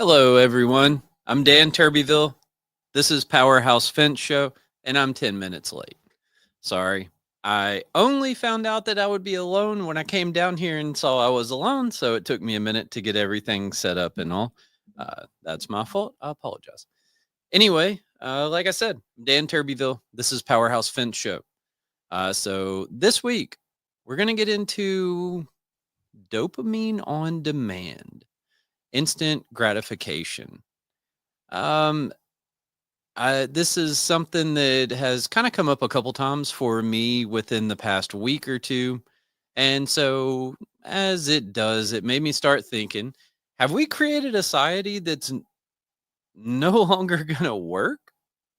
Hello, everyone. I'm Dan Turbyville. This is Powerhouse Fence Show, and I'm 10 minutes late. Sorry. I only found out that I would be alone when I came down here and saw I was alone, so it took me a minute to get everything set up and all. That's my fault. I apologize. Anyway, like I said, Dan Turbyville. This is Powerhouse Fence Show. So this week, we're going to get into Dopamine-on-Demand, instant gratification. This is something that has kind of come up a couple times for me within the past week or two. And so, as it does, it made me start thinking, have we created a society that's no longer going to work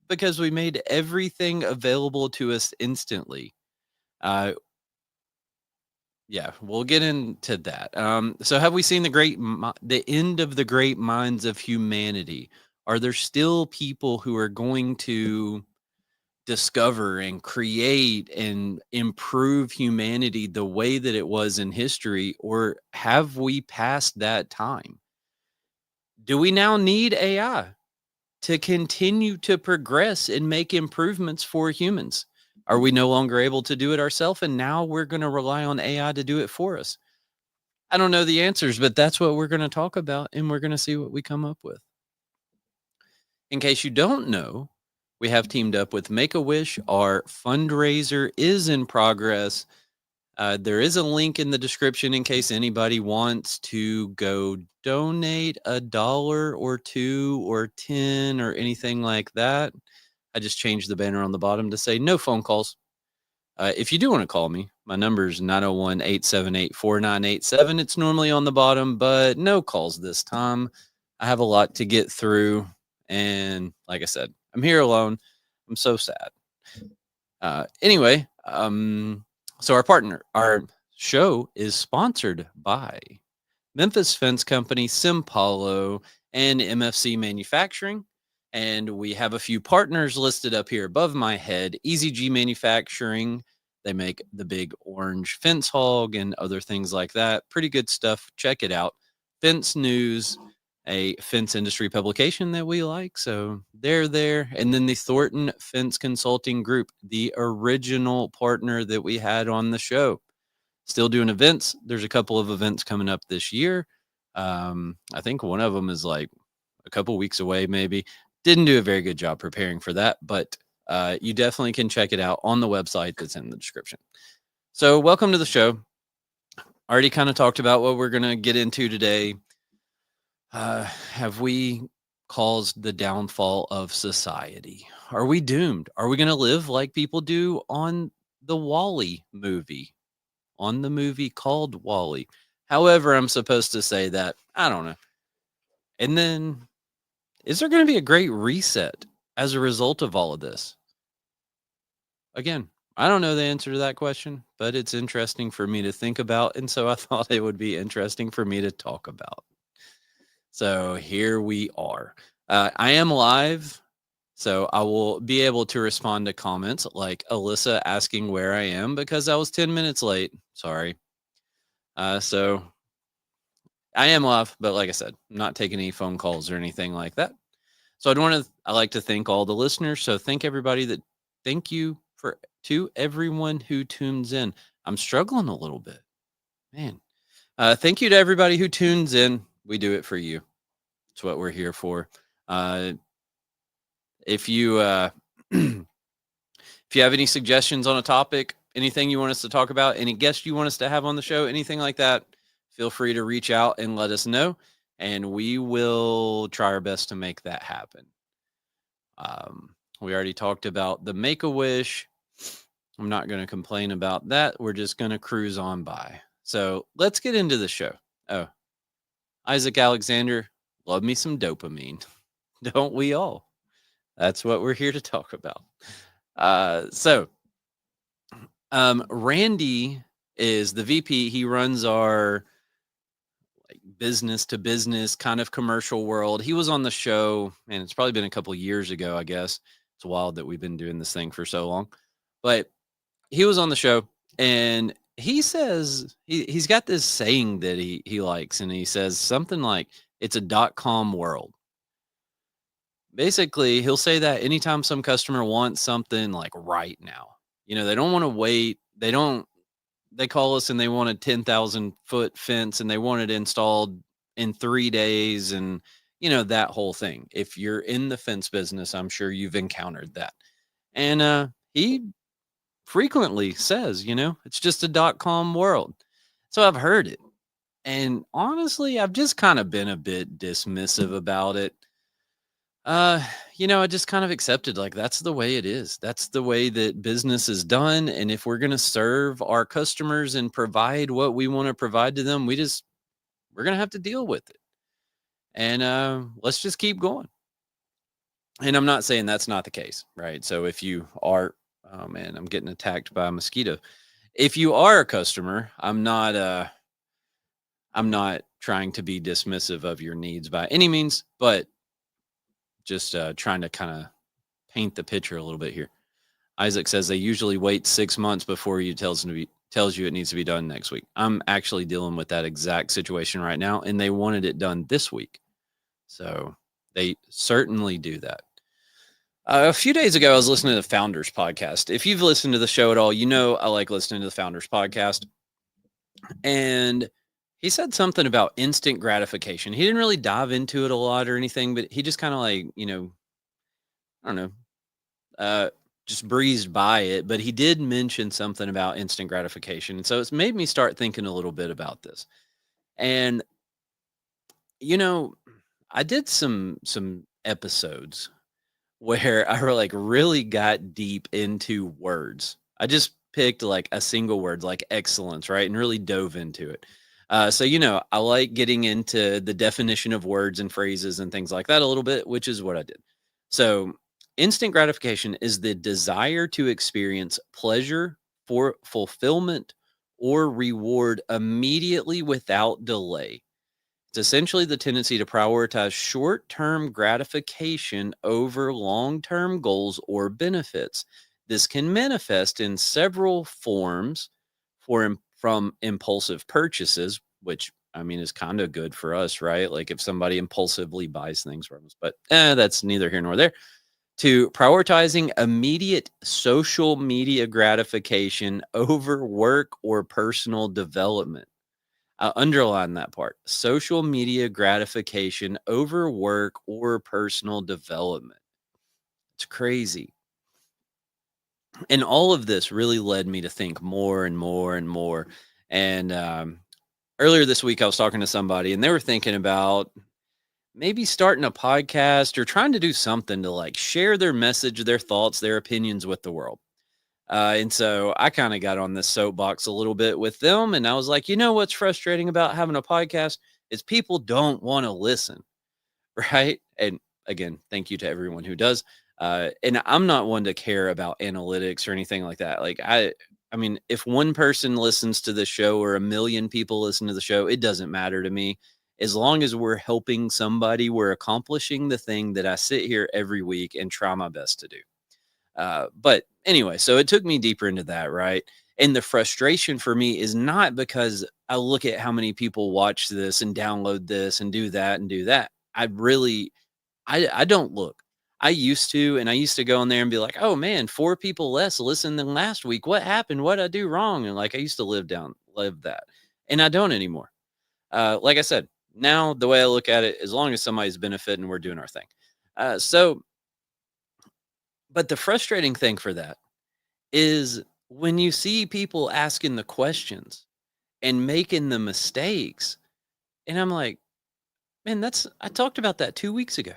because we made everything available to us instantly? Uh, yeah, we'll get into that. So have we seen the end of the great minds of humanity? Are there still people who are going to discover and create and improve humanity the way that it was in history, or have we passed that time? Do we now need AI to continue to progress and make improvements for humans? Are we no longer able to do it ourselves, and now we're going to rely on AI to do it for us? I don't know the answers, but that's what we're going to talk about, and we're going to see what we come up with. In case you don't know, we have teamed up with Make-A-Wish. Our fundraiser is in progress. There is a link in the description in case anybody wants to go donate $1 or $2 or 10 or anything like that. I just changed the banner on the bottom to say no phone calls. If you do want to call me, my number is 901-878-4987. It's normally on the bottom, but no calls this time. I have a lot to get through. And like I said, I'm here alone. I'm so sad. Anyway, so our show is sponsored by Memphis Fence Company, Simpalo, and MFC Manufacturing. And we have a few partners listed up here above my head. EasyG Manufacturing, they make the big orange fence hog and other things like that. Pretty good stuff. Check it out. Fence News, a fence industry publication that we like. So they're there. And then the Thornton Fence Consulting Group, the original partner that we had on the show. Still doing events. There's a couple of events coming up this year. I think one of them is like a couple weeks away, maybe. Didn't do a very good job preparing for that, but you definitely can check it out on the website that's in the description. So welcome to the show. Already kind of talked about what we're going to get into today. Have we caused the downfall of society? Are we doomed? Are we going to live like people do on the WALL-E movie? On the movie called WALL-E. However, I'm supposed to say that. I don't know. And then, is there going to be a great reset as a result of all of this? Again, I don't know the answer to that question, but it's interesting for me to think about. And so I thought it would be interesting for me to talk about. So here we are. I am live, so I will be able to respond to comments like Alyssa asking where I am because I was 10 minutes late. Sorry. So I am live, but like I said, I'm not taking any phone calls or anything like that. So I like to thank all the listeners. So thank you to everyone who tunes in. I'm struggling a little bit, man. Thank you to everybody who tunes in. We do it for you. It's what we're here for. If you if you have any suggestions on a topic, anything you want us to talk about, any guests you want us to have on the show, anything like that, feel free to reach out and let us know, and we will try our best to make that happen. We already talked about the Make-A-Wish. I'm not going to complain about that. We're just going to cruise on by. So let's get into the show. Oh, Isaac Alexander, love me some dopamine. Don't we all? That's what we're here to talk about. Randy is the VP. He runs our business to business kind of commercial world. He was on the show, and it's probably been a couple years ago, I guess. It's wild that we've been doing this thing for so long. But he was on the show, and he says he's got this saying that he likes, and he says something like, It's a .com world. Basically, he'll say that anytime some customer wants something like right now. They don't want to wait. They call us and they want a 10,000-foot fence and they want it installed in 3 days and that whole thing. If you're in the fence business, I'm sure you've encountered that. And he frequently says, it's just a .com world. So I've heard it. And honestly, I've just kind of been a bit dismissive about it. Uh, I just kind of accepted like that's the way it is. That's the way that business is done. And if we're gonna serve our customers and provide what we want to provide to them, we're gonna have to deal with it. And let's just keep going. And I'm not saying that's not the case, right? So if you are, oh man, I'm getting attacked by a mosquito. If you are a customer, I'm not trying to be dismissive of your needs by any means, but just trying to kind of paint the picture a little bit here. Isaac says they usually wait 6 months before tells you it needs to be done next week. I'm actually dealing with that exact situation right now, and they wanted it done this week. So they certainly do that. A few days ago, I was listening to the Founders podcast. If you've listened to the show at all, I like listening to the Founders podcast. And he said something about instant gratification. He didn't really dive into it a lot or anything, but he just kind of like, I don't know, uh, just breezed by it. But he did mention something about instant gratification. And so it's made me start thinking a little bit about this. And, you know, I did some episodes where I like really got deep into words. I just picked like a single word like excellence, right? And really dove into it. So, I like getting into the definition of words and phrases and things like that a little bit, which is what I did. So, instant gratification is the desire to experience pleasure for fulfillment or reward immediately without delay. It's essentially the tendency to prioritize short term gratification over long term goals or benefits. This can manifest in several forms from impulsive purchases, which I mean is kind of good for us, right? Like if somebody impulsively buys things from us, but that's neither here nor there. To prioritizing immediate social media gratification over work or personal development. Underline that part. Social media gratification over work or personal development. It's crazy. And all of this really led me to think more and more and more. And earlier this week, I was talking to somebody and they were thinking about maybe starting a podcast or trying to do something to like share their message, their thoughts, their opinions with the world. And so I kind of got on this soapbox a little bit with them. And I was like, what's frustrating about having a podcast is people don't want to listen. Right. And again, thank you to everyone who does. And I'm not one to care about analytics or anything like that. Like I mean, if one person listens to the show or a million people listen to the show, it doesn't matter to me. As long as we're helping somebody, we're accomplishing the thing that I sit here every week and try my best to do. But anyway, so it took me deeper into that, right? And the frustration for me is not because I look at how many people watch this and download this and do that and do that. I don't look. I used to, and I used to go in there and be like, oh man, 4 people less listen than last week. What happened? What I do wrong? And like I used to live that. And I don't anymore. Like I said, now the way I look at it, as long as somebody's benefiting, we're doing our thing. So but the frustrating thing for that is when you see people asking the questions and making the mistakes, and I'm like, man, I talked about that 2 weeks ago,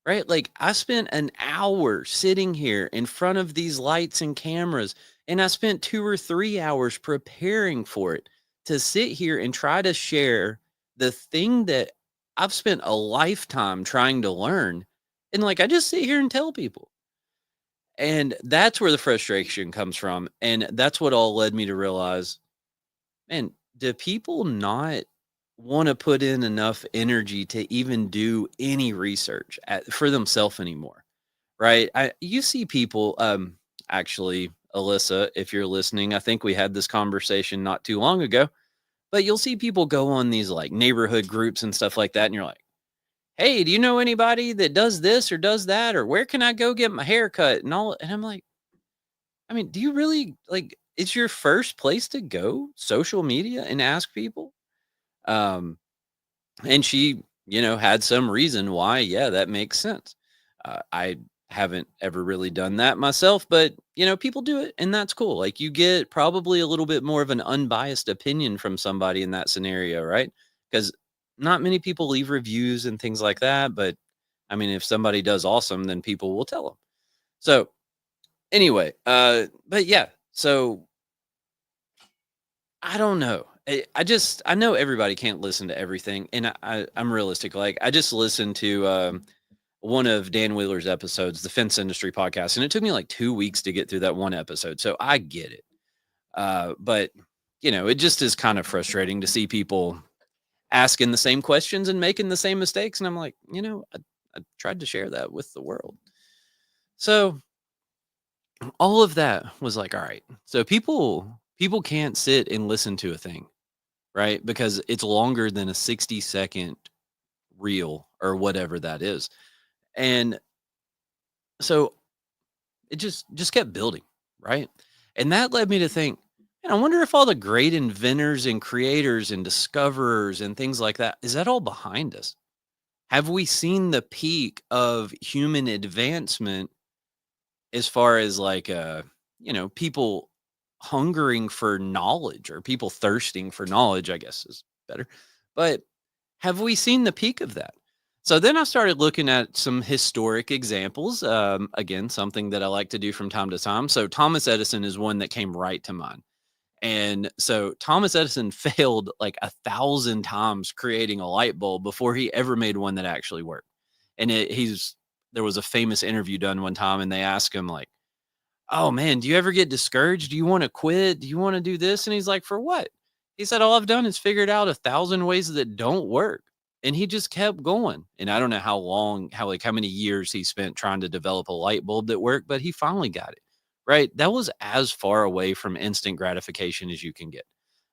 right? Like I spent an hour sitting here in front of these lights and cameras, and I spent 2 or 3 hours preparing for it to sit here and try to share the thing that I've spent a lifetime trying to learn. And like I just sit here and tell people. And that's where the frustration comes from, and that's what all led me to realize, man, do people not wanna put in enough energy to even do any research for themselves anymore, right? You see people, actually, Alyssa, if you're listening, I think we had this conversation not too long ago. But you'll see people go on these like neighborhood groups and stuff like that, and you're like, "Hey, do you know anybody that does this or does that, or where can I go get my hair cut?" And all, and I'm like, I mean, do you really like? It's your first place to go, social media, and ask people. Um, and she, had some reason why. Yeah, that makes sense. I haven't ever really done that myself, but people do it, and that's cool. Like you get probably a little bit more of an unbiased opinion from somebody in that scenario, right? Because not many people leave reviews and things like that. But I mean, if somebody does awesome, then people will tell them. So anyway, but yeah, so I don't know. I know everybody can't listen to everything, and I'm realistic. Like I just listened to one of Dan Wheeler's episodes, the Fence Industry Podcast, and it took me like 2 weeks to get through that one episode. So I get it, but it just is kind of frustrating to see people asking the same questions and making the same mistakes, and I'm like, I tried to share that with the world. So all of that was like, all right. So people can't sit and listen to a thing, right? Because it's longer than a 60-second reel or whatever that is. And so it just kept building, right? And that led me to think, man, I wonder if all the great inventors and creators and discoverers and things like that, is that all behind us? Have we seen the peak of human advancement as far as like people hungering for knowledge, or people thirsting for knowledge, I guess is better. But have we seen the peak of that? So then I started looking at some historic examples. Again, something that I like to do from time to time. So Thomas Edison is one that came right to mind. And so Thomas Edison failed like 1,000 times creating a light bulb before he ever made one that actually worked. And there was a famous interview done one time, and they asked him like, "Oh man, do you ever get discouraged? Do you want to quit? Do you want to do this?" And he's like, "For what?" He said, "All I've done is figured out 1,000 ways that don't work." And he just kept going. And I don't know how many years he spent trying to develop a light bulb that worked, but he finally got it. Right. That was as far away from instant gratification as you can get.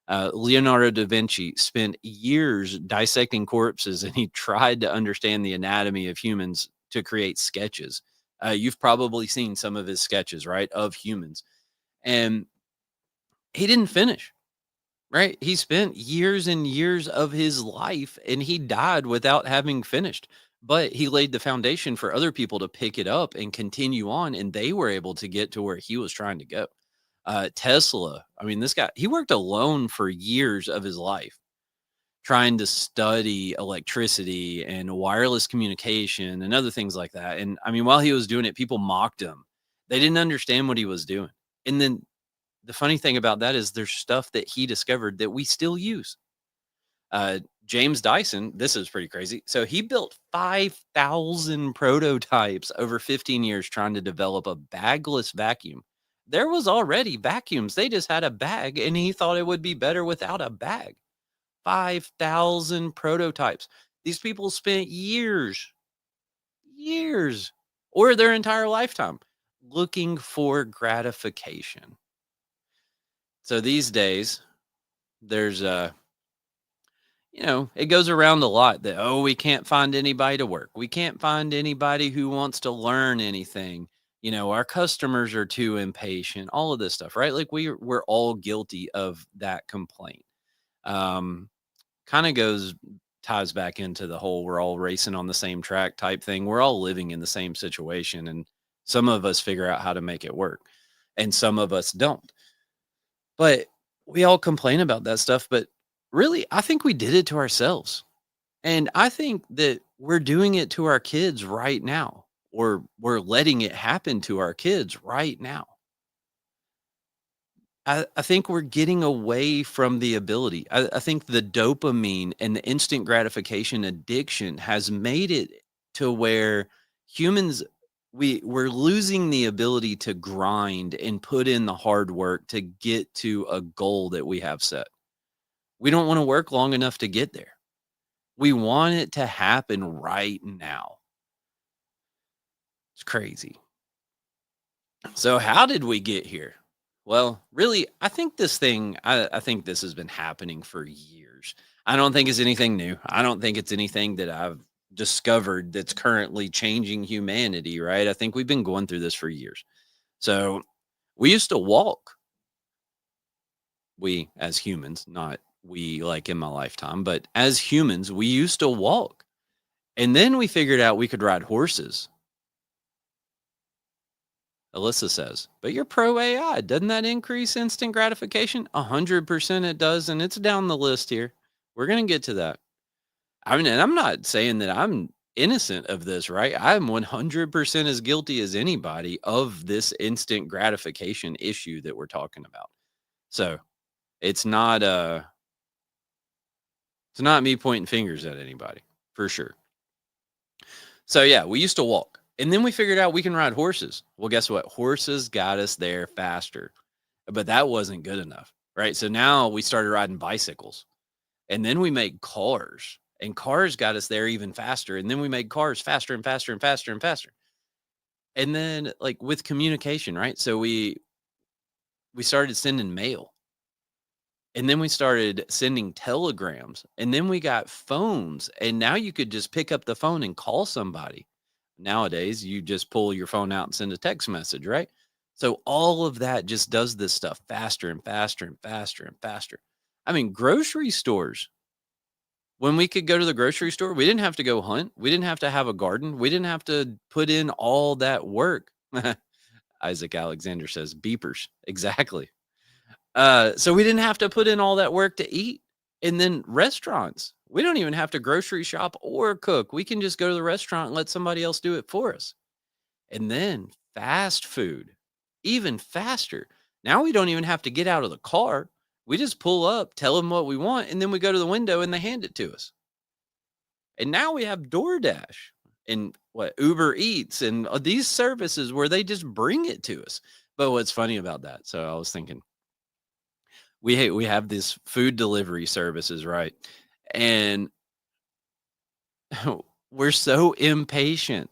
Leonardo da Vinci spent years dissecting corpses, and he tried to understand the anatomy of humans to create sketches. You've probably seen some of his sketches, right, of humans. And he didn't finish, right? He spent years and years of his life, and he died without having finished. But he laid the foundation for other people to pick it up and continue on, and they were able to get to where he was trying to go. Tesla, I mean, this guy, he worked alone for years of his life trying to study electricity and wireless communication and other things like that. And I mean, while he was doing it, people mocked him. They didn't understand what he was doing. And then the funny thing about that is there's stuff that he discovered that we still use. James Dyson, this is pretty crazy. So he built 5,000 prototypes over 15 years trying to develop a bagless vacuum. There was already vacuums. They just had a bag, and he thought it would be better without a bag. 5,000 prototypes. These people spent years, or their entire lifetime looking for gratification. So these days, there's it goes around a lot that, oh, we can't find anybody to work. We can't find anybody who wants to learn anything. Our customers are too impatient, all of this stuff, right? Like we're all guilty of that complaint. Um, Kind of goes ties back into the whole we're all racing on the same track type thing. We're all living in the same situation, and some of us figure out how to make it work and some of us don't. But we all complain about that stuff, but really I think we did it to ourselves. And I think that we're doing it to our kids right now, or we're letting it happen to our kids right now. I think we're getting away from the ability. I think the dopamine and the instant gratification addiction has made it to where humans, we're losing the ability to grind and put in the hard work to get to a goal that we have set. We don't want to work long enough to get there. We want it to happen right now. It's crazy. So how did we get here? Well, really, I think this has been happening for years. I don't think it's anything new. I don't think it's anything that I've discovered that's currently changing humanity, right? I think we've been going through this for years. So we used to walk, we as humans, not we like in my lifetime, but as humans, we used to walk. And then we figured out we could ride horses, Alyssa says. But you're pro AI. Doesn't that increase instant gratification? 100% it does. And it's down the list here. We're going to get to that. I mean, and I'm not saying that I'm innocent of this, right? I'm 100% as guilty as anybody of this instant gratification issue that we're talking about. So it's not, it's not me pointing fingers at anybody for sure. So yeah, we used to walk. And then we figured out we can ride horses. Well, guess what? Horses got us there faster. But that wasn't good enough, right? So now we started riding bicycles. And then we made cars. And cars got us there even faster. And then we made cars faster and faster and faster and faster. And then like with communication, right? So we started sending mail. And then we started sending telegrams. And then we got phones. And now you could just pick up the phone and call somebody. Nowadays, you just pull your phone out and send a text message, right? So all of that just does this stuff faster and faster and faster and faster. I mean, grocery stores, when we could go to the grocery store, we didn't have to go hunt. We didn't have to have a garden. We didn't have to put in all that work. Isaac Alexander says beepers. Exactly. So we didn't have to put in all that work to eat. And then restaurants, we don't even have to grocery shop or cook. We can just go to the restaurant and let somebody else do it for us. And then fast food, even faster. Now we don't even have to get out of the car. We just pull up, tell them what we want, and then we go to the window and they hand it to us. And now we have DoorDash and what Uber Eats and these services where they just bring it to us. But what's funny about that? So I was thinking, we have these food delivery services, right? And we're so impatient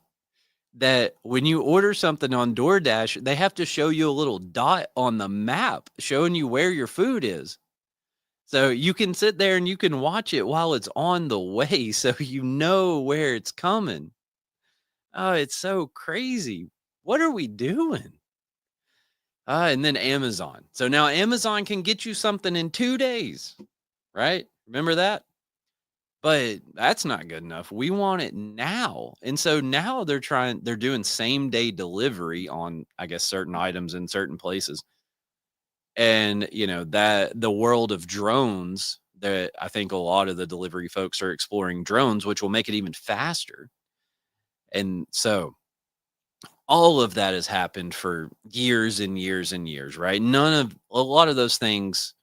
that when you order something on DoorDash, they have to show you a little dot on the map showing you where your food is. So you can sit there and you can watch it while it's on the way so you know where it's coming. Oh, it's so crazy. What are we doing? And then Amazon. So now Amazon can get you something in 2 days, right? Remember that? But that's not good enough. We want it now. And so now they're doing same day delivery on, I guess, certain items in certain places. And, that the world of drones, that I think a lot of the delivery folks are exploring drones, which will make it even faster. And so all of that has happened for years and years and years, right? None of a lot of those things,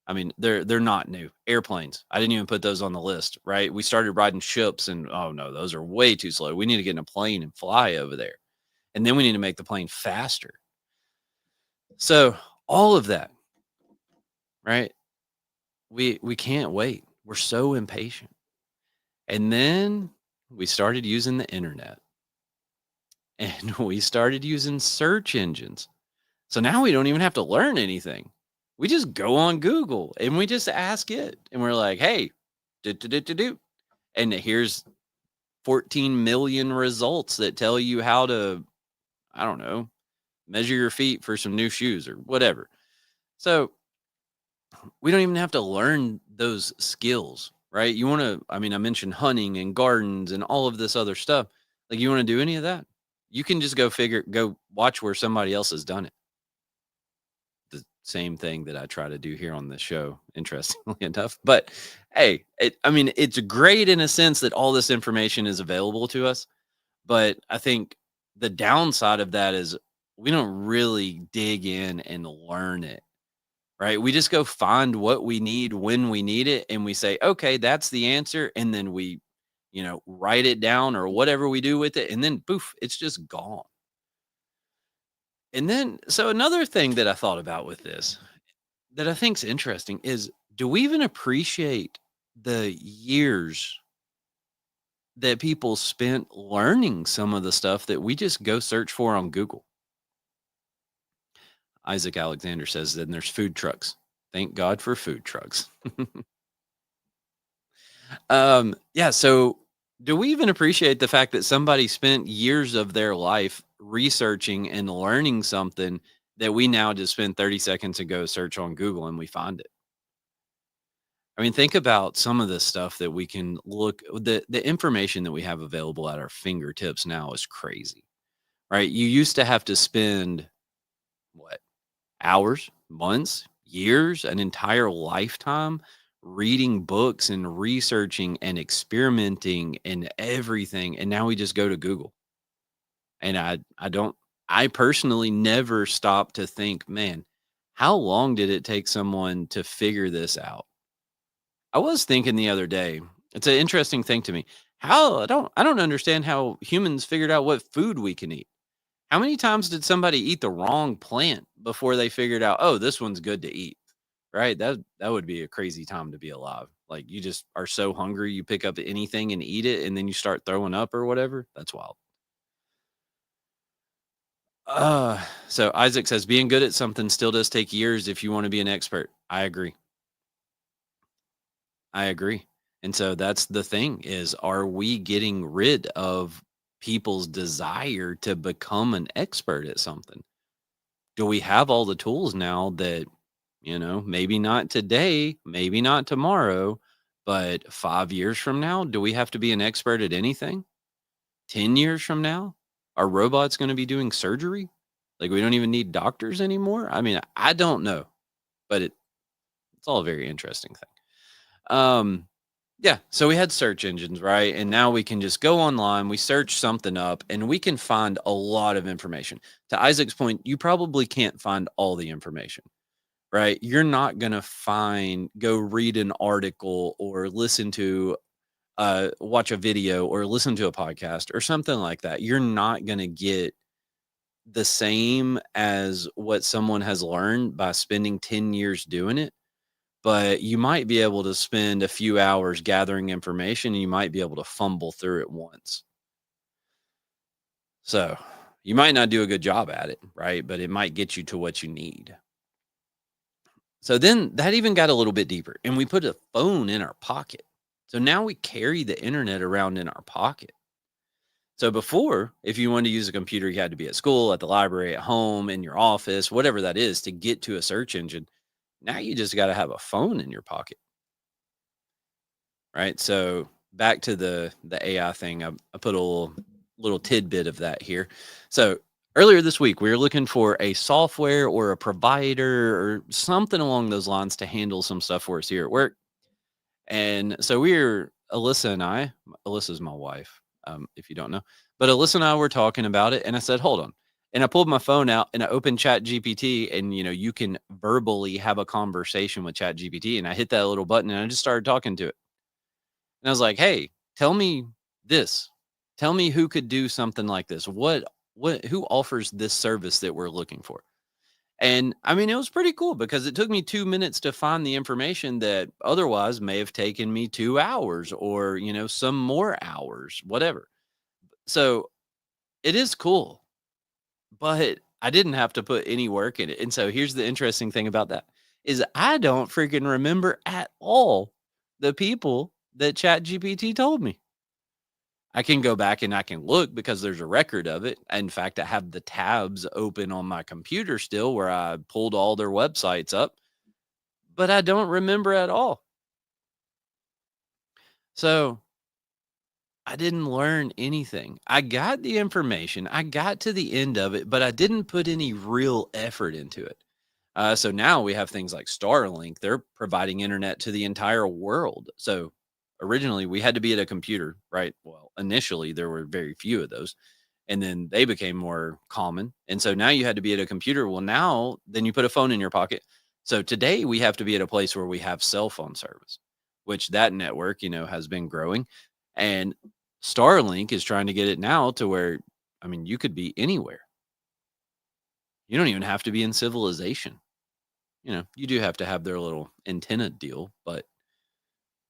I mean, they're not new. Airplanes, I didn't even put those on the list, right? We started riding ships and oh no, those are way too slow. We need to get in a plane and fly over there. And then we need to make the plane faster. So all of that, right? We can't wait. We're so impatient. And then we started using the internet and we started using search engines. So now we don't even have to learn anything. We just go on Google and we just ask it. And we're like, hey, do, do, do, do, do. And here's 14 million results that tell you how to, I don't know, measure your feet for some new shoes or whatever. So we don't even have to learn those skills, right? You want to, I mean, I mentioned hunting and gardens and all of this other stuff. Like, you want to do any of that? You can just go watch where somebody else has done it. The same thing that I try to do here on this show, interestingly enough. But hey, I mean, it's great in a sense that all this information is available to us. But I think the downside of that is we don't really dig in and learn it, right? We just go find what we need when we need it and we say, okay, that's the answer. And then we, write it down or whatever we do with it. And then poof, it's just gone. And then, so another thing that I thought about with this that I think's interesting is, do we even appreciate the years that people spent learning some of the stuff that we just go search for on Google? Isaac Alexander says, then there's food trucks. Thank God for food trucks. Yeah. So, do we even appreciate the fact that somebody spent years of their life researching and learning something that we now just spend 30 seconds to go search on Google and we find it? I mean, think about some of the stuff that we can look the information that we have available at our fingertips now is crazy, right? You used to have to spend what, hours, months, years, an entire lifetime reading books and researching and experimenting and everything. And now we just go to Google. And I personally never stop to think, man, how long did it take someone to figure this out? I was thinking the other day, it's an interesting thing to me. How I don't understand how humans figured out what food we can eat. How many times did somebody eat the wrong plant before they figured out, "Oh, this one's good to eat?" Right? That would be a crazy time to be alive. Like, you just are so hungry, you pick up anything and eat it, and then you start throwing up or whatever. That's wild. So Isaac says, "Being good at something still does take years if you wanna be an expert." I agree. I agree. And so that's the thing is, are we getting rid of people's desire to become an expert at something? Do we have all the tools now that, maybe not today, maybe not tomorrow, but 5 years from now, do we have to be an expert at anything? 10 years from now, are robots going to be doing surgery? Like, we don't even need doctors anymore? I mean, I don't know, but it's all a very interesting thing. Yeah, so we had search engines, right? And now we can just go online, we search something up, and we can find a lot of information. To Isaac's point, you probably can't find all the information, right? You're not going to go read an article or listen to, watch a video or listen to a podcast or something like that. You're not going to get the same as what someone has learned by spending 10 years doing it, but you might be able to spend a few hours gathering information and you might be able to fumble through it once. So you might not do a good job at it, right? But it might get you to what you need. So then that even got a little bit deeper, and we put a phone in our pocket. So now we carry the internet around in our pocket. So before, if you wanted to use a computer, you had to be at school, at the library, at home, in your office, whatever that is to get to a search engine. Now you just got to have a phone in your pocket. Right. So back to the AI thing, I put a little tidbit of that here. So earlier this week, we were looking for a software or a provider or something along those lines to handle some stuff for us here at work. And so Alyssa and Alyssa's my wife, if you don't know, but Alyssa and I were talking about it, and I said, "Hold on." And I pulled my phone out and I opened Chat GPT, and you can verbally have a conversation with Chat GPT. And I hit that little button and I just started talking to it. And I was like, "Hey, tell me this. Tell me who could do something like this. Who offers this service that we're looking for?" And I mean, it was pretty cool because it took me 2 minutes to find the information that otherwise may have taken me 2 hours or, some more hours, whatever. So, it is cool, but I didn't have to put any work in it. And so here's the interesting thing about that is I don't freaking remember at all the people that ChatGPT told me. I can go back and I can look because there's a record of it. In fact, I have the tabs open on my computer still where I pulled all their websites up, but I don't remember at all. So I didn't learn anything. I got the information, I got to the end of it, but I didn't put any real effort into it. So now we have things like Starlink. They're providing internet to the entire world. So originally we had to be at a computer, right? Well, initially there were very few of those, and then they became more common. And so now you had to be at a computer. Well, now then you put a phone in your pocket. So today we have to be at a place where we have cell phone service, which that network, has been growing. And Starlink is trying to get it now to where, I mean, you could be anywhere. You don't even have to be in civilization. You do have to have their little antenna deal, but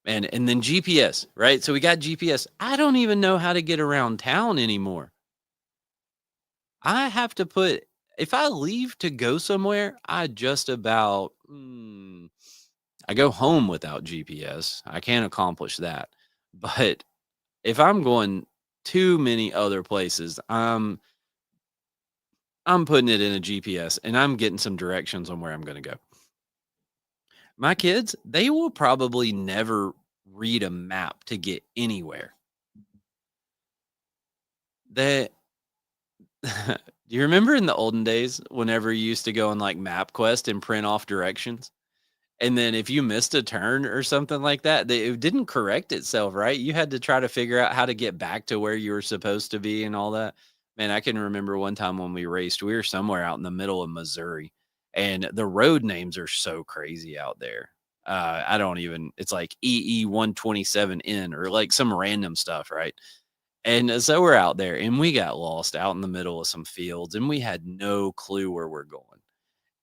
and then GPS, right? So we got GPS. I don't even know how to get around town anymore. I have to put if I leave to go somewhere, I just about I go home without GPS. I can't accomplish that. But if I'm going too many other places, I'm putting it in a GPS and I'm getting some directions on where I'm going to go. My kids, they will probably never read a map to get anywhere. They do you remember in the olden days whenever you used to go on like MapQuest and print off directions? And then if you missed a turn or something like that, it didn't correct itself, right? You had to try to figure out how to get back to where you were supposed to be and all that. Man, I can remember one time when we raced, we were somewhere out in the middle of Missouri, and the road names are so crazy out there. I don't even, it's like EE 127N or like some random stuff, right? And so we're out there and we got lost out in the middle of some fields and we had no clue where we're going.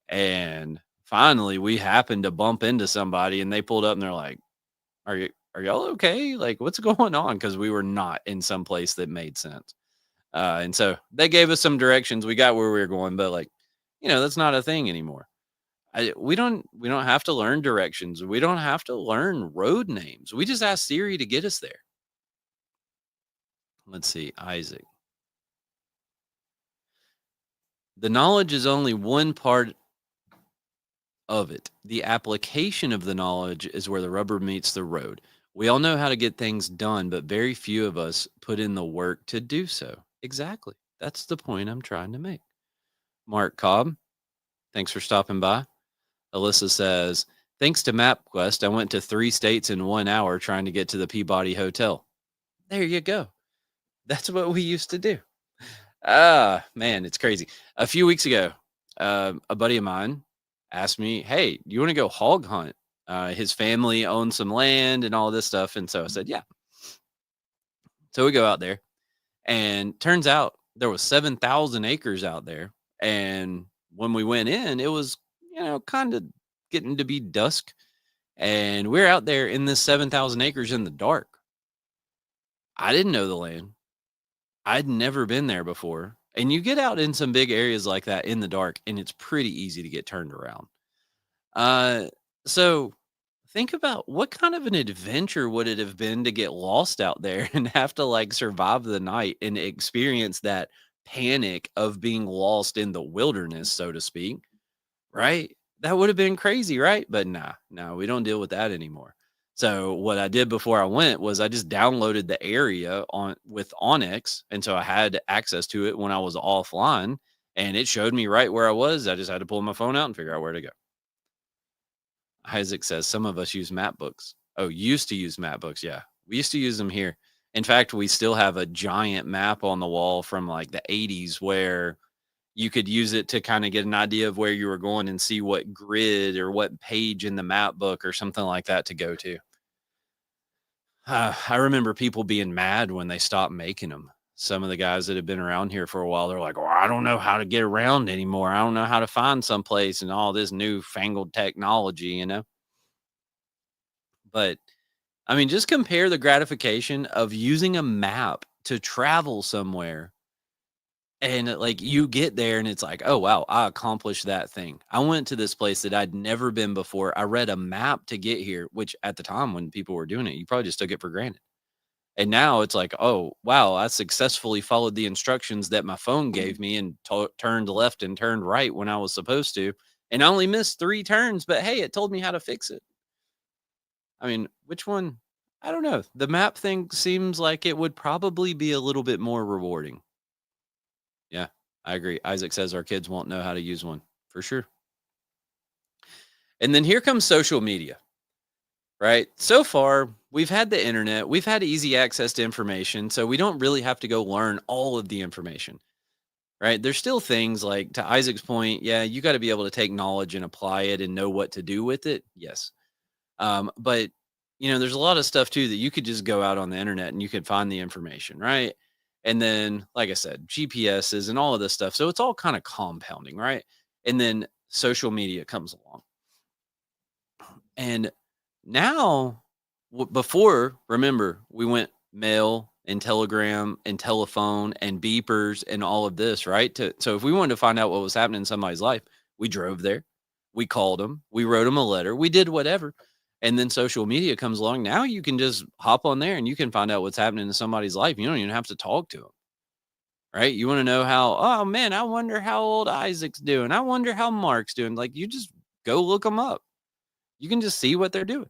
And finally, we happened to bump into somebody and they pulled up and they're like, are y'all okay? Like, what's going on?" Because we were not in some place that made sense. And so they gave us some directions. We got where we were going, but like, that's not a thing anymore. We don't have to learn directions. We don't have to learn road names. We just ask Siri to get us there. Let's see, Isaac. The knowledge is only one part of it. The application of the knowledge is where the rubber meets the road. We all know how to get things done, but very few of us put in the work to do so. Exactly. That's the point I'm trying to make. Mark Cobb, thanks for stopping by. Alyssa says, thanks to MapQuest, I went to 3 states in 1 hour trying to get to the Peabody Hotel. There you go. That's what we used to do. Ah, man, it's crazy. A few weeks ago, a buddy of mine asked me, "Hey, do you want to go hog hunt?" His family owns some land and all this stuff, and so I said, "Yeah." So we go out there, and turns out there was 7,000 acres out there. And when we went in, it was kind of getting to be dusk, and we're out there in this 7,000 acres in the dark. I didn't know the land. I'd never been there before. And you get out in some big areas like that in the dark, and it's pretty easy to get turned around. Uh, so think about what kind of an adventure would it have been to get lost out there and have to like survive the night and experience that panic of being lost in the wilderness, so to speak, right? That would have been crazy, right? But nah, we don't deal with that anymore. So what I did before I went was I just downloaded the area on with Onyx, and so I had access to it when I was offline, and it showed me right where I was. I just had to pull my phone out and figure out where to go. Isaac says some of us use map books. Oh, used to use map books. Yeah, we used to use them here. In fact, we still have a giant map on the wall from like the 80s where you could use it to kind of get an idea of where you were going and see what grid or what page in the map book or something like that to go to. I remember people being mad when they stopped making them. Some of the guys that have been around here for a while, they're like, "Oh, I don't know how to get around anymore. I don't know how to find someplace and all this newfangled technology." But I mean, just compare the gratification of using a map to travel somewhere. And like you get there and it's like, oh, wow, I accomplished that thing. I went to this place that I'd never been before. I read a map to get here, which at the time when people were doing it, you probably just took it for granted. And now it's like, oh, wow, I successfully followed the instructions that my phone gave me and turned left and turned right when I was supposed to. And I only missed 3 turns, but hey, it told me how to fix it. I mean, which one? I don't know. The map thing seems like it would probably be a little bit more rewarding. Yeah, I agree. Isaac says our kids won't know how to use one for sure. And then here comes social media, right? So far, we've had the internet, we've had easy access to information, so we don't really have to go learn all of the information, right? There's still things like, to Isaac's point, yeah, you got to be able to take knowledge and apply it and know what to do with it. Yes. But there's a lot of stuff too that you could just go out on the internet and you could find the information, right? And then, like I said, GPSs and all of this stuff. So it's all kind of compounding, right? And then social media comes along. And now, before, remember, we went mail and telegram and telephone and beepers and all of this, right? So if we wanted to find out what was happening in somebody's life, we drove there, we called them, we wrote them a letter, we did whatever. And then social media comes along. Now you can just hop on there and you can find out what's happening in somebody's life. You don't even have to talk to them, right? You want to know how, oh man, I wonder how old Isaac's doing. I wonder how Mark's doing. Like you just go look them up. You can just see what they're doing.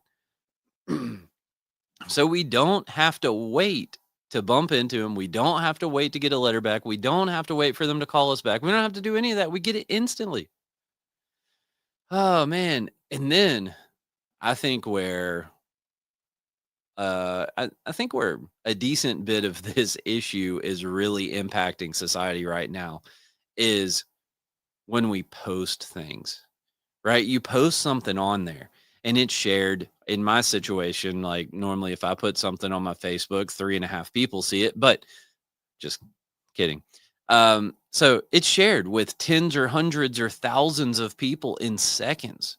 So we don't have to wait to bump into them. We don't have to wait to get a letter back. We don't have to wait for them to call us back. We don't have to do any of that. We get it instantly. Oh man. And then I think where I think where a decent bit of this issue is really impacting society right now is when we post things, right? You post something on there and it's shared. In my situation, like normally if I put something on my Facebook, 3.5 people see it, but just kidding. So it's shared with tens or hundreds or thousands of people in seconds.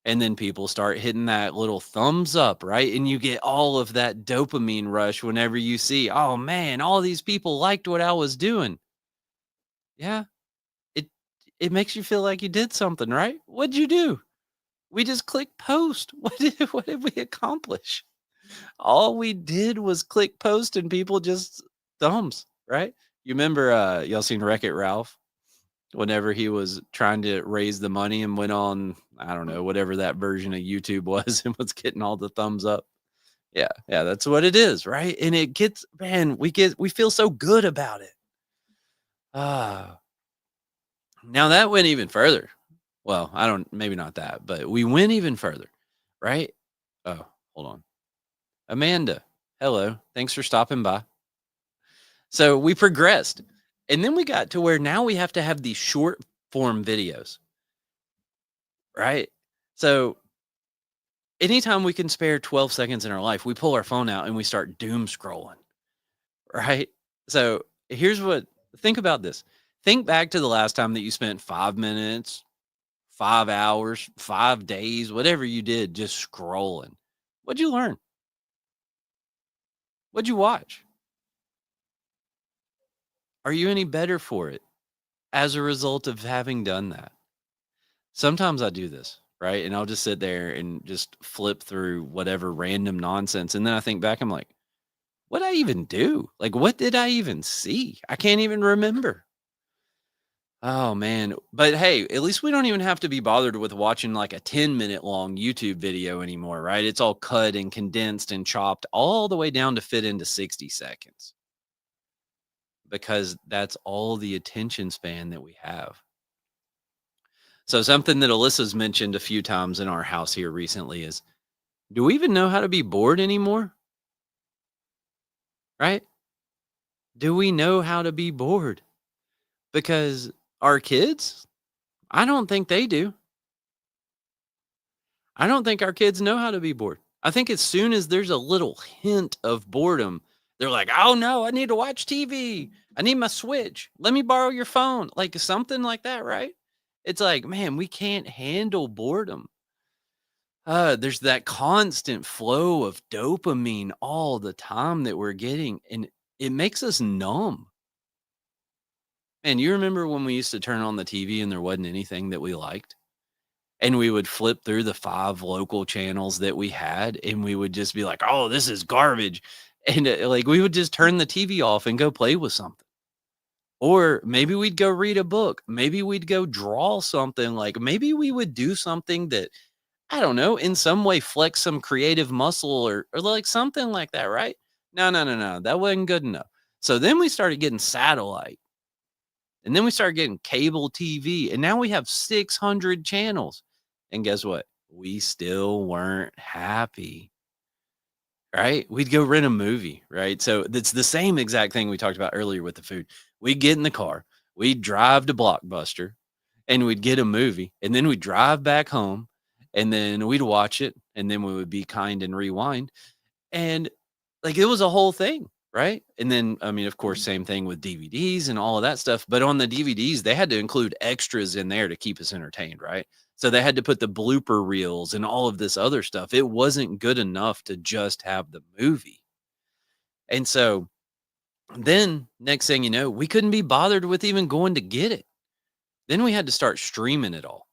And then people start hitting that little thumbs up, right? And you get all of that dopamine rush whenever you see, oh man, all these people liked what I was doing. Yeah, it it makes you feel like you did something, right? What'd you do? We just click post. What did we accomplish? All we did was click post and people just thumbs, right? You remember y'all seen Wreck-It Ralph? Whenever he was trying to raise the money and went on, I don't know, whatever that version of YouTube was and was getting all the thumbs up. Yeah, yeah, that's what it is, right? And it gets, man, we feel so good about it. Ah, now that went even further. Well, I don't, maybe not that, but we went even further, right? Oh, hold on. Amanda, hello. Thanks for stopping by. So we progressed. And then we got to where now we have to have these short form videos, right? So anytime we can spare 12 seconds in our life, we pull our phone out and we start doom scrolling, right? So here's what think about this. Think back to the last time that you spent 5 minutes, 5 hours, 5 days, whatever you did, just scrolling. What'd you learn? What'd you watch? Are you any better for it as a result of having done that? Sometimes I do this, right? And I'll just sit there and just flip through whatever random nonsense. And then I think back, I'm like, what did I even do? Like, what did I even see? I can't even remember. Oh man. But hey, at least we don't even have to be bothered with watching like a 10-minute long YouTube video anymore, right? It's all cut and condensed and chopped all the way down to fit into 60 seconds because that's all the attention span that we have. So, something that Alyssa's mentioned a few times in our house here recently is do we even know how to be bored anymore? Right? Do we know how to be bored? Because our kids, I don't think they do. I don't think our kids know how to be bored. I think as soon as there's a little hint of boredom, they're like, oh no, I need to watch TV. I need my Switch. Let me borrow your phone. Like something like that, right? It's like, man, we can't handle boredom. There's that constant flow of dopamine all the time that we're getting, and it makes us numb. And you remember when we used to turn on the TV and there wasn't anything that we liked? And we would flip through the 5 local channels that we had, and we would just be like, "Oh, this is garbage." And, like, we would just turn the TV off and go play with something. Or maybe we'd go read a book. Maybe we'd go draw something, like, maybe we would do something that, I don't know, in some way flex some creative muscle or, like, something like that, right? No, no, no, no, that wasn't good enough. So then we started getting satellite, and then we started getting cable TV, and now we have 600 channels. And guess what? We still weren't happy, right? We'd go rent a movie, right? So it's the same exact thing we talked about earlier with the food. We'd get in the car, we'd drive to Blockbuster, and we'd get a movie, and then we'd drive back home, and then we'd watch it, and then we would be kind and rewind. And like it was a whole thing, right? And then I mean, of course, same thing with DVDs and all of that stuff. But on the DVDs, they had to include extras in there to keep us entertained, right? So they had to put the blooper reels and all of this other stuff. It wasn't good enough to just have the movie. And so Then next thing you know, we couldn't be bothered with even going to get it. Then we had to start streaming it all.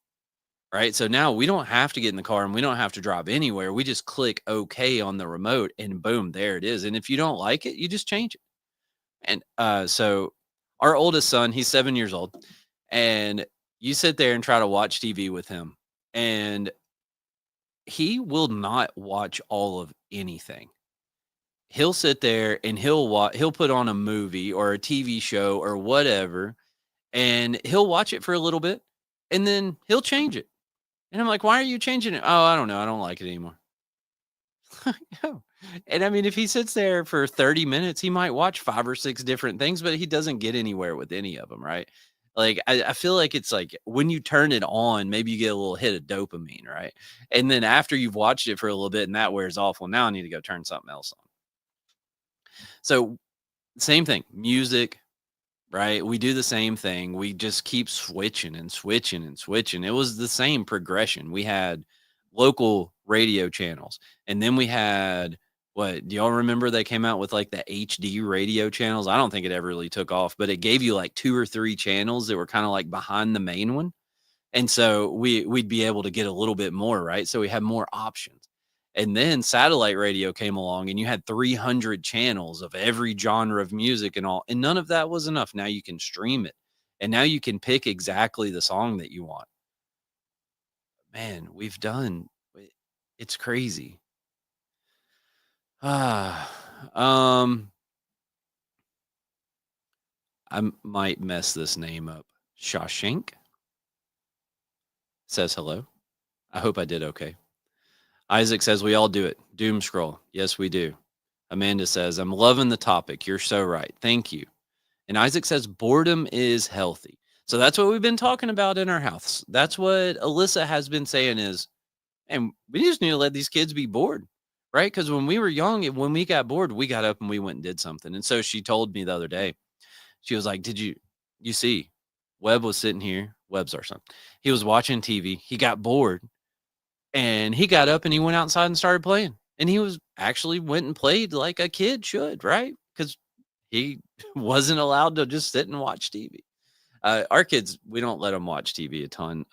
Right. So now we don't have to get in the car and we don't have to drive anywhere. We just click OK on the remote and boom, there it is. And if you don't like it, you just change it. And so our oldest son, he's 7 years old, and you sit there and try to watch TV with him, and he will not watch all of anything. He'll sit there and he'll put on a movie or a TV show or whatever, and he'll watch it for a little bit, and then he'll change it. And I'm like, "Why are you changing it?" "Oh, I don't know. I don't like it anymore." No. And I mean, if he sits there for 30 minutes, he might watch 5 or 6 different things, but he doesn't get anywhere with any of them, right? Like, I feel like it's like when you turn it on, maybe you get a little hit of dopamine, right? And then after you've watched it for a little bit and that wears off, well, now I need to go turn something else on. So, same thing, music, right? We do the same thing. We just keep switching and switching and switching. It was the same progression. We had local radio channels, and then we had what do y'all remember they came out with like the HD radio channels? I don't think it ever really took off, but it gave you like 2 or 3 channels that were kind of like behind the main one. And so we'd be able to get a little bit more, right? So we had more options. And then satellite radio came along and you had 300 channels of every genre of music and all. And none of that was enough. Now you can stream it. And now you can pick exactly the song that you want. Man, it's crazy. Ah, um, might mess this name up. Shawshank says hello. I hope I did okay. Isaac says we all do it. Doom scroll. Yes, we do. Amanda says, I'm loving the topic. You're so right. Thank you. And Isaac says, boredom is healthy. So that's what we've been talking about in our house. That's what Alyssa has been saying is, and we just need to let these kids be bored, right? Because when we were young, when we got bored, we got up and we went and did something. And so she told me the other day, she was like, you see, Webb was sitting here. Webb's our son. He was watching TV. He got bored and he got up and he went outside and started playing. And he was actually went and played like a kid should, right? Because he wasn't allowed to just sit and watch TV. Our kids, we don't let him watch TV a ton.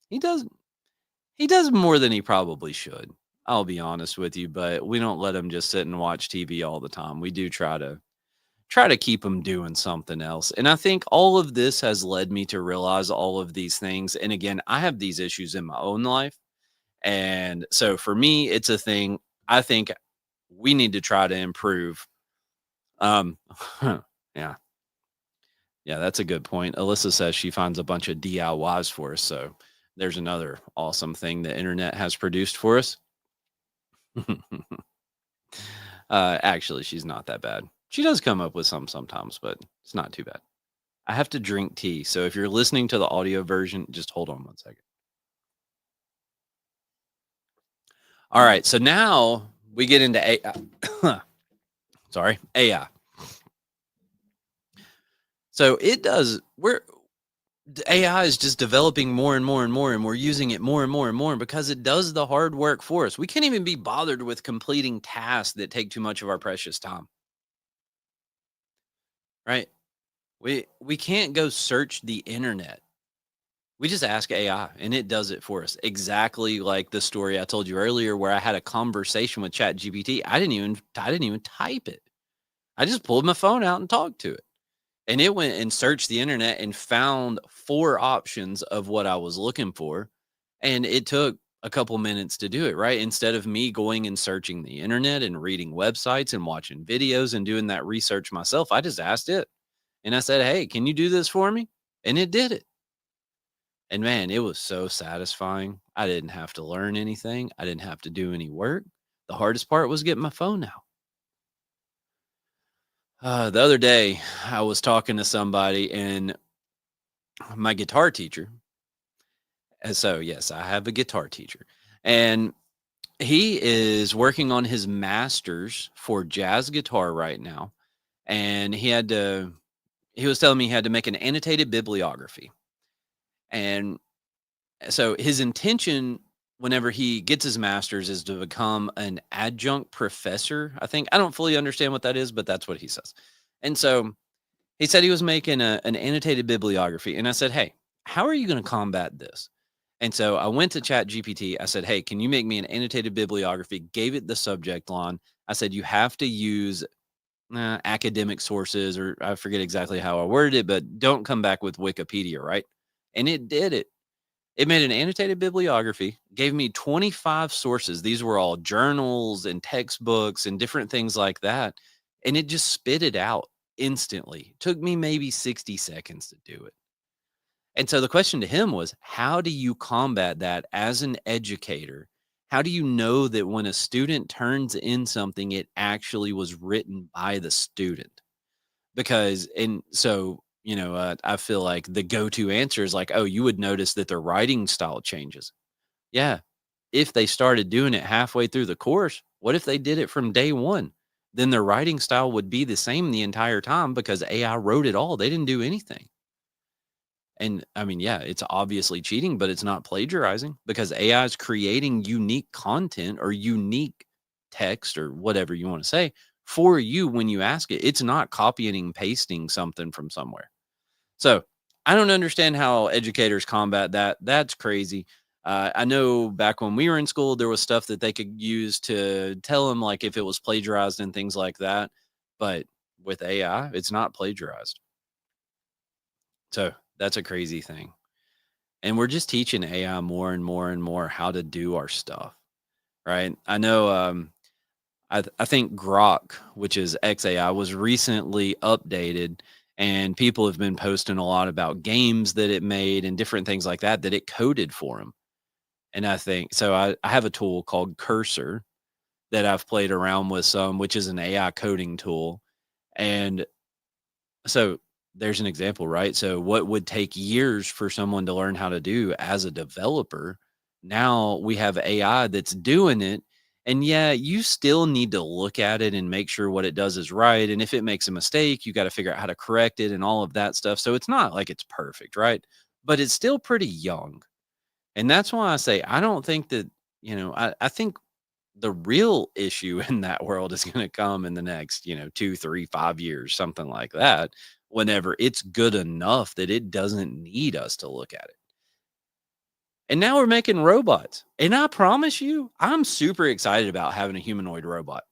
He does more than he probably should. I'll be honest with you, but we don't let him just sit and watch TV all the time. We do try to keep him doing something else. And I think all of this has led me to realize all of these things. And again, I have these issues in my own life. And so for me, it's a thing I think we need to try to improve. Um, yeah. Yeah, that's a good point. Alyssa says she finds a bunch of DIYs for us. So there's another awesome thing the internet has produced for us. Actually, she's not that bad. She does come up with some sometimes, but it's not too bad. I have to drink tea. So if you're listening to the audio version, just hold on 1 second. All right. So now we get into AI. Sorry, AI. So it does, AI is just developing more and more and more, and we're using it more and more and more because it does the hard work for us. We can't even be bothered with completing tasks that take too much of our precious time, right? We can't go search the internet. We just ask AI and it does it for us. Exactly like the story I told you earlier where I had a conversation with ChatGPT. I didn't even type it. I just pulled my phone out and talked to it. And it went and searched the internet and found 4 options of what I was looking for. And it took a couple minutes to do it, right? Instead of me going and searching the internet and reading websites and watching videos and doing that research myself, I just asked it. And I said, "Hey, can you do this for me?" And it did it. And man, it was so satisfying. I didn't have to learn anything. I didn't have to do any work. The hardest part was getting my phone out. The other day, I was talking to somebody, and my guitar teacher. And so, yes, I have a guitar teacher, and he is working on his master's for jazz guitar right now. And he was telling me he had to make an annotated bibliography. And so his intention whenever he gets his master's is to become an adjunct professor. I think I don't fully understand what that is, but that's what he says. And so he said he was making an annotated bibliography. And I said, hey, how are you going to combat this? And so I went to Chat GPT. I said, hey, can you make me an annotated bibliography? Gave it the subject line. I said, you have to use academic sources, or I forget exactly how I worded it, but don't come back with Wikipedia, right? And it did it. It made an annotated bibliography, gave me 25 sources. These were all journals and textbooks and different things like that. And it just spit it out instantly. Took me maybe 60 seconds to do it. And so the question to him was, how do you combat that as an educator? How do you know that when a student turns in something, it actually was written by the student? Because and so, I feel like the go-to answer is like, "Oh, you would notice that their writing style changes." Yeah, if they started doing it halfway through the course, what if they did it from day 1? Then their writing style would be the same the entire time because AI wrote it all. They didn't do anything. And I mean, yeah, it's obviously cheating, but it's not plagiarizing because AI is creating unique content or unique text or whatever you want to say for you when you ask it. It's not copying and pasting something from somewhere. So I don't understand how educators combat that. That's crazy. I know back when we were in school, there was stuff that they could use to tell them like if it was plagiarized and things like that. But with AI, it's not plagiarized. So that's a crazy thing. And we're just teaching AI more and more and more how to do our stuff, right? I know I think Grok, which is XAI, was recently updated, and people have been posting a lot about games that it made and different things like that that it coded for them. And I think so. I have a tool called Cursor that I've played around with some, which is an AI coding tool. And so there's an example, right? So what would take years for someone to learn how to do as a developer, now we have AI that's doing it. And yeah, you still need to look at it and make sure what it does is right. And if it makes a mistake, you got to figure out how to correct it and all of that stuff. So it's not like it's perfect, right? But it's still pretty young. And that's why I say I don't think that, I think the real issue in that world is going to come in the next, 2, 3, 5 years, something like that, whenever it's good enough that it doesn't need us to look at it. And now we're making robots. And I promise you, I'm super excited about having a humanoid robot,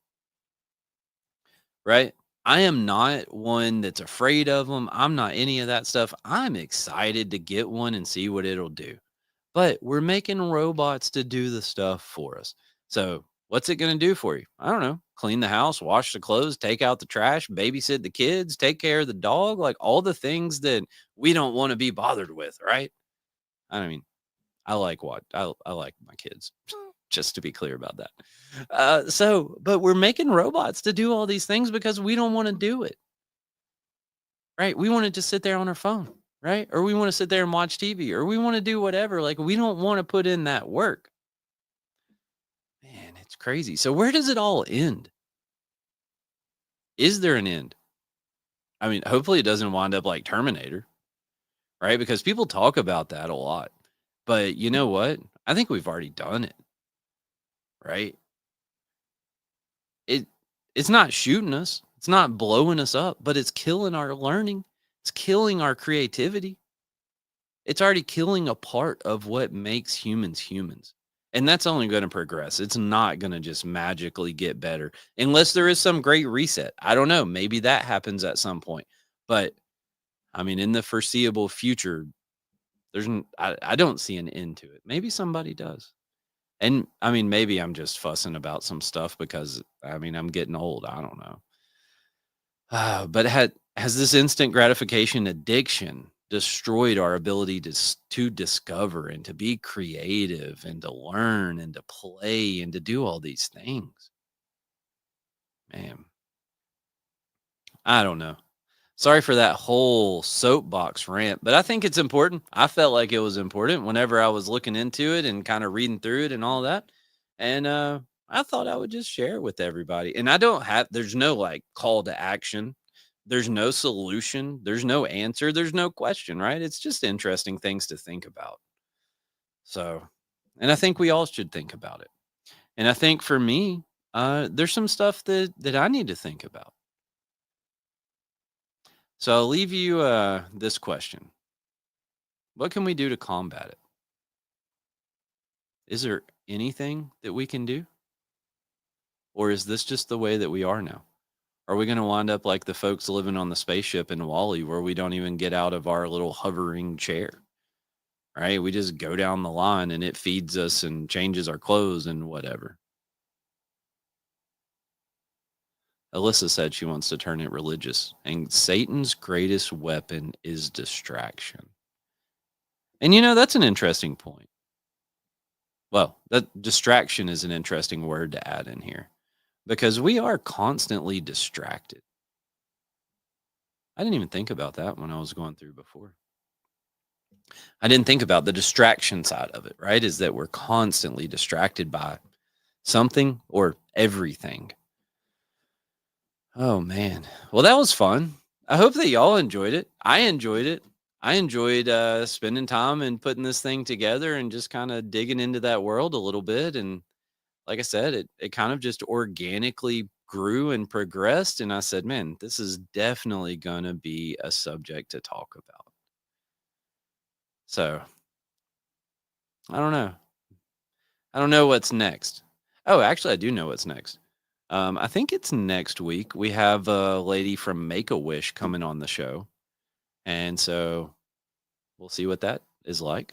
right? I am not one that's afraid of them. I'm not any of that stuff. I'm excited to get one and see what it'll do. But we're making robots to do the stuff for us. So, what's it going to do for you? I don't know. Clean the house, wash the clothes, take out the trash, babysit the kids, take care of the dog, like all the things that we don't want to be bothered with, right? I mean, I like my kids. Just to be clear about that. But we're making robots to do all these things because we don't want to do it, right? We want to just sit there on our phone, right? Or we want to sit there and watch TV, or we want to do whatever. Like we don't want to put in that work. Man, it's crazy. So where does it all end? Is there an end? I mean, hopefully it doesn't wind up like Terminator, right? Because people talk about that a lot. But you know what? I think we've already done it, right? It it's not shooting us. It's not blowing us up, but it's killing our learning. It's killing our creativity. It's already killing a part of what makes humans humans. And that's only going to progress. It's not going to just magically get better unless there is some great reset. I don't know. Maybe that happens at some point. But I mean, in the foreseeable future, I don't see an end to it. Maybe somebody does. And I mean, maybe I'm just fussing about some stuff because I mean, I'm getting old. I don't know. But has this instant gratification addiction destroyed our ability to discover and to be creative and to learn and to play and to do all these things? Man, I don't know. Sorry for that whole soapbox rant, but I think it's important. I felt like it was important whenever I was looking into it and kind of reading through it and all that. And I thought I would just share it with everybody. And I don't have, there's no like call to action. There's no solution. There's no answer. There's no question, right? It's just interesting things to think about. So, and I think we all should think about it. And I think for me, there's some stuff that I need to think about. So I'll leave you this question. What can we do to combat it? Is there anything that we can do? Or is this just the way that we are now? Are we going to wind up like the folks living on the spaceship in Wally, where we don't even get out of our little hovering chair, right? We just go down the line and it feeds us and changes our clothes and whatever. Alyssa said she wants to turn it religious, and Satan's greatest weapon is distraction. And that's an interesting point. Well, that distraction is an interesting word to add in here because we are constantly distracted. I didn't even think about that when I was going through before. I didn't think about the distraction side of it, right? Is that we're constantly distracted by something or everything. Oh man. Well, that was fun. I hope that y'all enjoyed it. I enjoyed it. I enjoyed spending time and putting this thing together and just kind of digging into that world a little bit. And like I said, it kind of just organically grew and progressed. And I said, man, this is definitely going to be a subject to talk about. So I don't know. I don't know what's next. Oh, actually, I do know what's next. I think it's next week. We have a lady from Make a Wish coming on the show. And so we'll see what that is like.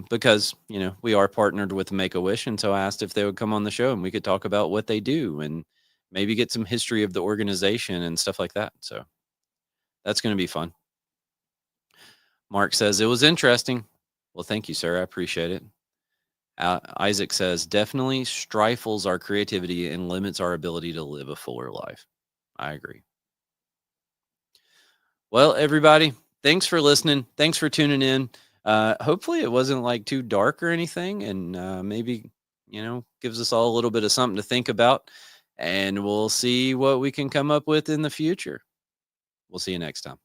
Because, we are partnered with Make a Wish. And so I asked if they would come on the show and we could talk about what they do and maybe get some history of the organization and stuff like that. So that's going to be fun. Mark says it was interesting. Well, thank you, sir. I appreciate it. Isaac says, definitely stifles our creativity and limits our ability to live a fuller life. I agree. Well, everybody, thanks for listening. Thanks for tuning in. Hopefully it wasn't like too dark or anything, and maybe, gives us all a little bit of something to think about, and we'll see what we can come up with in the future. We'll see you next time.